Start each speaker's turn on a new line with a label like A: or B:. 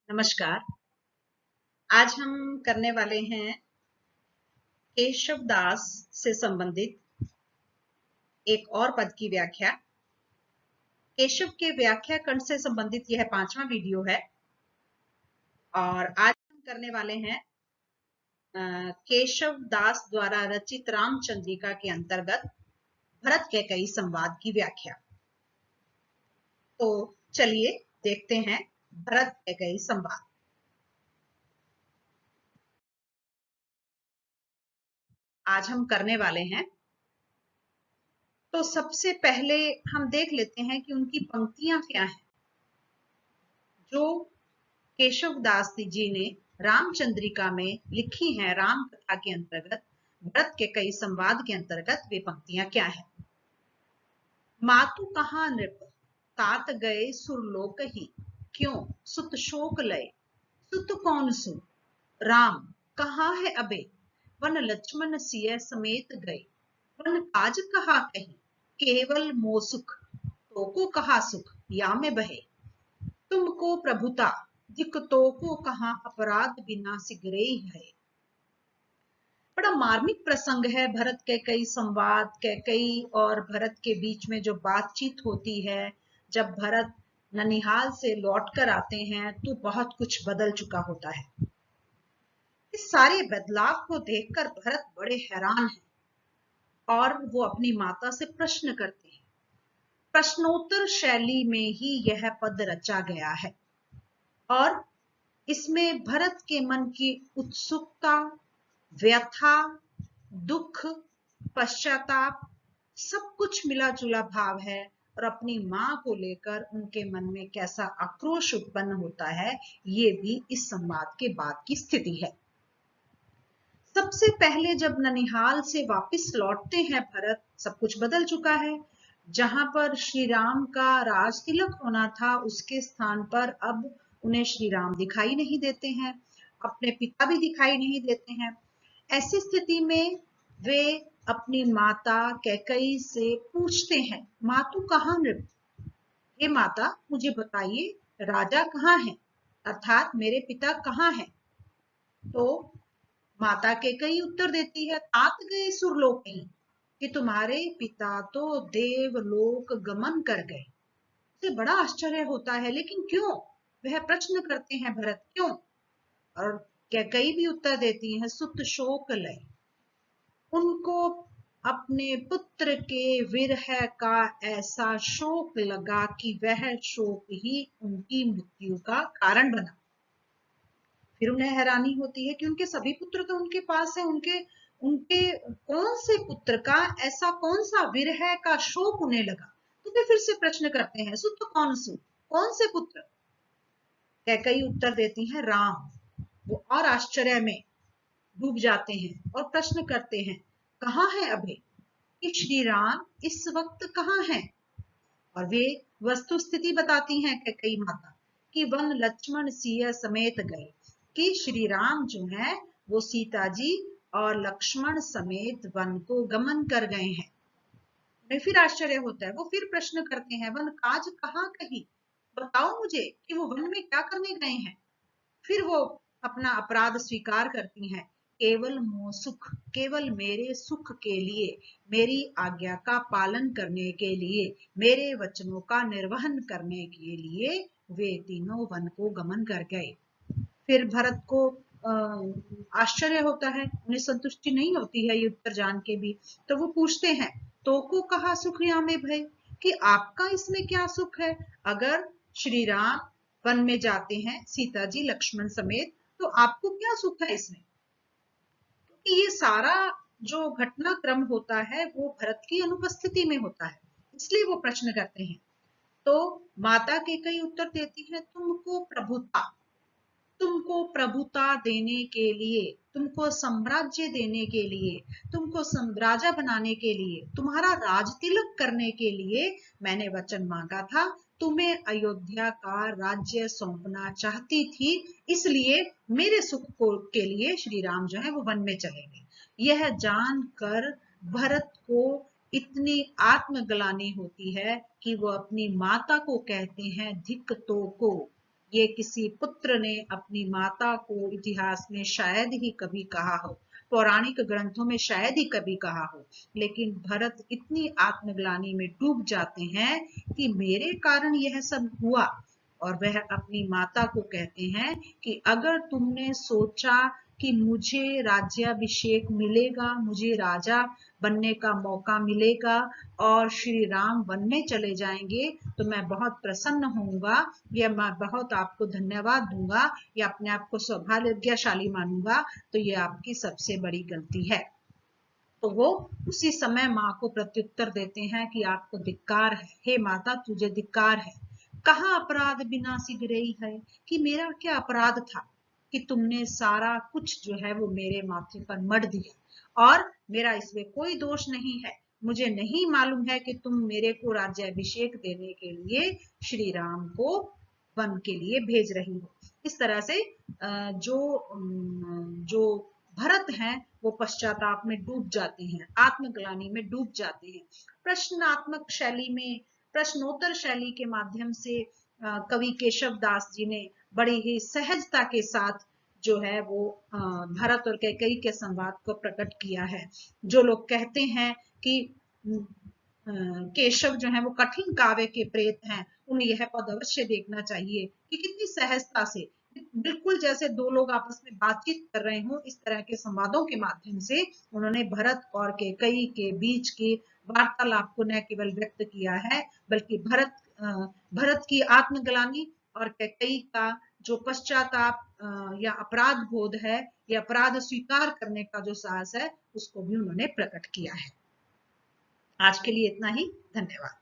A: नमस्कार। आज हम करने वाले हैं केशव दास से संबंधित एक और पद की व्याख्या। केशव के व्याख्या खंड से संबंधित यह 5वां वीडियो है और आज हम करने वाले हैं केशव दास द्वारा रचित रामचंद्रिका के अंतर्गत भरत कैकेयी संवाद की व्याख्या। तो चलिए देखते हैं भरत कैकेयी संवाद। आज हम करने वाले हैं। तो सबसे पहले हम देख लेते हैं कि उनकी पंक्तियां क्या हैं जो केशव दास जी ने रामचंद्रिका में लिखी हैं। राम कथा के अंतर्गत भरत कैकेयी संवाद के अंतर्गत वे पंक्तियां क्या हैं। मातु कहाँ नृप तात गए सुरलोक ही, क्यों सुत शोक लय सुत कौन सु, राम कहाँ है अबे वन लक्ष्मण सिय समेत गए, वन काज कहा कही केवल मोसुख, तो को कहा सुख या में बहे, तुमको प्रभुता दिक्कतों को कहा अपराध बिना सिगरे है। बड़ा मार्मिक प्रसंग है। भरत कैकेयी संवाद, कैकेयी और भरत के बीच में जो बातचीत होती है, जब भरत ननिहाल से लौटकर आते हैं तो बहुत कुछ बदल चुका होता है। इस सारे बदलाव को देखकर भरत बड़े हैरान हैं और वो अपनी माता से प्रश्न करते हैं। प्रश्नोत्तर शैली में ही यह पद रचा गया है और इसमें भरत के मन की उत्सुकता, व्यथा, दुख, पश्चाताप सब कुछ मिला जुला भाव है और अपनी मां को लेकर उनके मन में कैसा आक्रोश उत्पन्न होता है, ये भी इस संवाद के बाद की स्थिति है। सबसे पहले जब ननिहाल से वापस लौटते हैं भरत, सब कुछ बदल चुका है। जहां पर श्री राम का राज तिलक होना था, उसके स्थान पर अब उन्हें श्री राम दिखाई नहीं देते हैं, अपने पिता भी दिखाई नहीं देते हैं। ऐसी स्थिति में वे अपनी माता कैकेयी से पूछते हैं, मातु कहाँ नृप, हे माता मुझे बताइए राजा कहाँ है, अर्थात मेरे पिता कहाँ हैं। तो माता कैकेयी उत्तर देती है, तात गए सुरलोक ही, कि तुम्हारे पिता तो देवलोक गमन कर गए। उसे बड़ा आश्चर्य होता है, लेकिन क्यों, वह प्रश्न करते हैं भरत, क्यों। और कैकेयी भी उत्तर देती है, सुत शोक लय, उनको अपने पुत्र के विरह का ऐसा शोक लगा कि वह शोक ही उनकी मृत्यु का कारण बना। फिर उन्हें हैरानी होती है कि उनके सभी पुत्र तो उनके पास है, उनके उनके कौन से पुत्र का ऐसा कौन सा विरह का शोक उन्हें लगा। तो वे फिर से प्रश्न करते हैं, सुत कौन सु, कौन से पुत्र। कैकेयी उत्तर देती है, राम। वो और आश्चर्य में डूब जाते हैं और प्रश्न करते हैं, कहाँ है अभय, कि श्री राम इस वक्त कहाँ हैं। और वे वस्तु स्थिति बताती हैं कैकेयी माता कि वन लक्ष्मण सिया समेत गए, कि श्री राम जो है वो सीता जी और लक्ष्मण समेत वन को गमन कर गए हैं। उन्हें फिर आश्चर्य होता है, वो फिर प्रश्न करते हैं, वन काज कहाँ कही, बताओ मुझे कि वो वन में क्या करने गए हैं। फिर वो अपना अपराध स्वीकार करती हैं, केवल मोसुख, केवल मेरे सुख के लिए, मेरी आज्ञा का पालन करने के लिए, मेरे वचनों का निर्वहन करने के लिए वे तीनों वन को गमन कर गए। फिर भरत को आश्चर्य होता है, उन्हें संतुष्टि नहीं होती है ये उत्तर जान के भी। तो वो पूछते हैं, तो को कहा सुख या में भय, कि आपका इसमें क्या सुख है। अगर श्री राम वन में जाते हैं सीता जी लक्ष्मण समेत, तो आपको क्या सुख है इसमें। क्योंकि ये सारा जो घटनाक्रम होता है वो भरत की अनुपस्थिति में होता है, इसलिए वो प्रश्न करते हैं। तो माता कैकेयी उत्तर देती है, तुमको प्रभुता देने के लिए, तुमको साम्राज्य देने के लिए, तुमको राजा बनाने के लिए, तुम्हारा राज तिलक करने के लिए मैंने वचन मांगा था। तुम्हें अयोध्या का राज्य सौंपना चाहती थी, इसलिए मेरे सुख को के लिए श्री राम जो है वो वन में चले गए। यह जानकर भरत को इतनी आत्मग्लानि होती है कि वो अपनी माता को कहते हैं, धिक तो को, ये किसी पुत्र ने अपनी माता को इतिहास में शायद ही कभी कहा हो, पौराणिक ग्रंथों में शायद ही कभी कहा हो, लेकिन भरत इतनी आत्मग्लानि में डूब जाते हैं कि मेरे कारण यह सब हुआ। और वह अपनी माता को कहते हैं कि अगर तुमने सोचा कि मुझे राज्याभिषेक मिलेगा, मुझे राजा बनने का मौका मिलेगा और श्री राम वन में चले जाएंगे, तो मैं बहुत प्रसन्न होऊंगा, या मैं बहुत आपको धन्यवाद दूंगा, या अपने आप को सौभाग्यशाली मानूंगा, तो ये आपकी सबसे बड़ी गलती है। तो वो उसी समय माँ को प्रत्युत्तर देते हैं कि आपको धिक्कार है, हे माता तुझे धिक्कार है, कहाँ अपराध बिना सिगरई है, कि मेरा क्या अपराध था कि तुमने सारा कुछ जो है वो मेरे माथे पर मढ़ दिया, और मेरा इसमें कोई दोष नहीं है। मुझे नहीं मालूम है कि तुम मेरे को राज्याभिषेक देने के लिए श्री राम को वन के लिए भेज रही हो। इस तरह से जो भरत हैं वो पश्चाताप में डूब जाते हैं, आत्मग्लानि में डूब जाते हैं। प्रश्नात्मक शैली में, प्रश्नोत्तर शैली के माध्यम से कवि केशव दास जी ने बड़ी ही सहजता के साथ जो है वो भरत और कैकेयी के संवाद को प्रकट किया है। जो लोग कहते हैं कि केशव जो है वो कठिन काव्य के प्रेत हैं, उन्हें यह पद अवश्य देखना चाहिए कि कितनी सहजता से, बिल्कुल जैसे दो लोग आपस में बातचीत कर रहे हो, इस तरह के संवादों के माध्यम से उन्होंने भरत और कैकेयी के बीच के वार्तालाप को न केवल व्यक्त किया है, बल्कि भरत की आत्मग्लानि और कैकेयी का जो पश्चाताप या अपराध बोध है, या अपराध स्वीकार करने का जो साहस है, उसको भी उन्होंने प्रकट किया है। आज के लिए इतना ही, धन्यवाद।